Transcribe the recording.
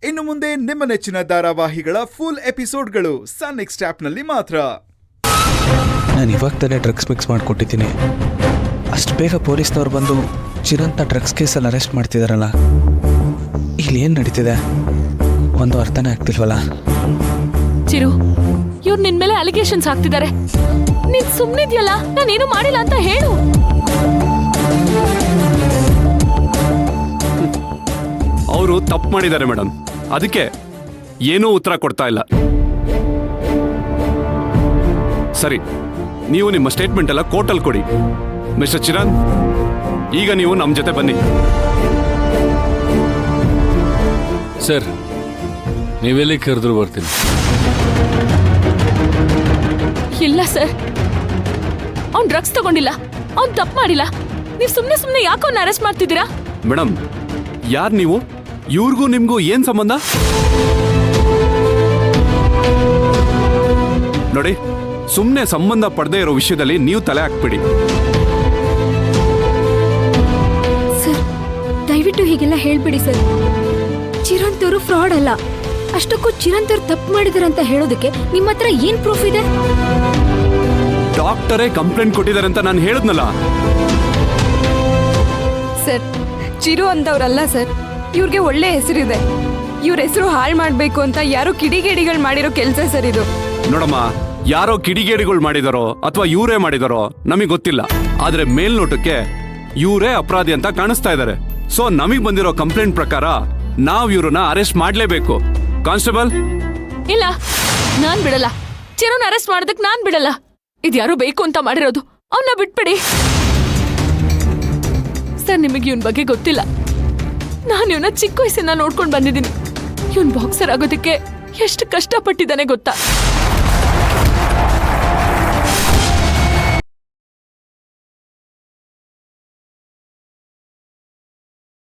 ಇನ್ನು ಮುಂದೆ ನಿಮ್ಮ ನೆಚ್ಚಿನ ಧಾರಾವಾಹಿಗಳ ಫುಲ್ ಎಪಿಸೋಡ್ಗಳು ಸನ್ ನೆಕ್ಸ್ಟ್ ಆಪ್ನಲ್ಲಿ ಮಾತ್ರ. ನಾನು ಇವಾಗ ತಾನೇ ಡ್ರಗ್ಸ್ ಮಿಕ್ಸ್ ಮಾಡಿಕೊಟ್ಟಿದ್ದೀನಿ. ಅಷ್ಟು ಬೇಗ ಪೊಲೀಸ್ನವ್ರು ಬಂದು ಚಿರಂತ ಡ್ರಗ್ಸ್ ಕೇಸಲ್ಲಿ ಅರೆಸ್ಟ್ ಮಾಡ್ತಿದಾರಲ್ಲ, ಇಲ್ಲಿ ಏನು ನಡೀತಿದೆ ಒಂದು ಅರ್ಥನೇ ಆಗ್ತಿಲ್ವಲ್ಲ. ಚಿರು, ಇವ್ರು ನಿನ್ ಮೇಲೆ ಅಲಿಗೇಷನ್ಸ್ ಹಾಕ್ತಿದ್ದಾರೆ. ನೀನ್ ಸುಮ್ಮನಿದ್ಯಲ್ಲ, ನಾನೇನು ಮಾಡಿಲ್ಲ ಅಂತ ಹೇಳು. ಅವರು ತಪ್ಪು ಮಾಡಿದ್ದಾರೆ ಮೇಡಮ್, ಅದಕ್ಕೆ ಏನೂ ಉತ್ತರ ಕೊಡ್ತಾ ಇಲ್ಲ. ಸರಿ, ನೀವು ನಿಮ್ಮ ಸ್ಟೇಟ್ಮೆಂಟ್ ಎಲ್ಲ ಕೋರ್ಟಲ್ಲಿ ಕೊಡಿ. ಮಿಸ್ಟರ್ ಚಿರಣ್, ಈಗ ನೀವು ನಮ್ಮ ಜೊತೆ ಬನ್ನಿ. ಸರ್, ನೀವೆಲ್ಲಿ ಕರೆದ್ರು ಬರ್ತೀನಿ. ಇಲ್ಲ ಸರ್, ಅವ್ನು ಡ್ರಗ್ಸ್ ತಗೊಂಡಿಲ್ಲ, ಅವ್ನು ತಪ್ಪು ಮಾಡಿಲ್ಲ. ನೀವು ಸುಮ್ಮನೆ ಯಾಕೆ ಅವ್ನ ಅರೆಸ್ಟ್ ಮಾಡ್ತಿದ್ದೀರಾ? ಮೇಡಮ್, ಯಾರು ನೀವು? ಇವ್ರಿಗೂ ನಿಮ್ಗೂ ಏನ್ ಸಂಬಂಧ? ನೋಡಿ, ಸುಮ್ಮನೆ ಸಂಬಂಧ ಪಡೆದೇ ಇರೋ ವಿಷಯದಲ್ಲಿ ನೀವು ತಲೆ ಹಾಕ್ಬಿಡಿ. ಸರ್, ದಯವಿಟ್ಟು ಹೀಗೆಲ್ಲ ಹೇಳ್ಬಿಡಿ ಸರ್. ಚಿರಂತ್ ಅವರು ಫ್ರಾಡ್ ಅಲ್ಲ. ಅಷ್ಟಕ್ಕೂ ಚಿರಂತ್ ಅವರು ತಪ್ಪು ಮಾಡಿದಾರಂತ ಹೇಳೋದಕ್ಕೆ ನಿಮ್ಮ ಹತ್ರ ಏನ್ ಪ್ರೂಫ್ ಇದೆ? ಡಾಕ್ಟರೇ ಕಂಪ್ಲೇಂಟ್ ಕೊಟ್ಟಿದ್ದಾರೆ ಅಂತ ನಾನು ಹೇಳಿದ್ನಲ್ಲ. ಸರ್, ಚಿರು ಅಂತವ್ರಲ್ಲ ಸರ್. ಇವ್ರಿಗೆ ಒಳ್ಳೆ ಹೆಸರಿದೆ. ಇವ್ರ ಹೆಸರು ಹಾಳು ಮಾಡಬೇಕು ಅಂತ ಯಾರೋ ಕಿಡಿಗೇಡಿಗಳು ಮಾಡಿರೋ ಕೆಲಸ ಸರ್ ಇದು. ನೋಡಮ್ಮ, ಯಾರೋ ಕಿಡಿಗೇಡಿಗಳು ಮಾಡಿದಾರೋ ಅಥವಾ ಇವರೇ ಮಾಡಿದಾರೋ ನಮಗೆ ಗೊತ್ತಿಲ್ಲ. ಆದ್ರೆ ಮೇಲ್ನೋಟಕ್ಕೆ ಇವರೇ ಅಪರಾಧಿ ಅಂತ ಕಾಣಿಸ್ತಾ ಇದ್ದಾರೆ. ಸೊ ನಮಗ್ ಬಂದಿರೋ ಕಂಪ್ಲೇಂಟ್ ಪ್ರಕಾರ ನಾವ್ ಇವ್ರನ್ನ ಅರೆಸ್ಟ್ ಮಾಡ್ಲೇಬೇಕು. ಕಾನ್ಸ್ಟೇಬಲ್? ಇಲ್ಲ, ನಾನ್ ಬಿಡಲ್ಲ. ಚಿರುನ ಅರೆಸ್ಟ್ ಮಾಡೋದಕ್ಕೆ ನಾನ್ ಬಿಡಲ್ಲ. ಇದ್ಯಾರು ಬೇಕು ಅಂತ ಮಾಡಿರೋದು. ಅವನ್ನ ಬಿಟ್ಬಿಡಿ ಸರ್. ನಿಮಗೆ ಇವನ್ ಬಗ್ಗೆ ಗೊತ್ತಿಲ್ಲ. ನಾನು ಇವನ್ನ ಚಿಕ್ಕ ವಯಸ್ಸಿನ ನೋಡ್ಕೊಂಡು ಬಂದಿದ್ದೀನಿ. ಇವನ್ ಬಾಕ್ಸರ್ ಆಗೋದಕ್ಕೆ ಎಷ್ಟು ಕಷ್ಟಪಟ್ಟಿದ್ದಾನೆ ಗೊತ್ತಾ?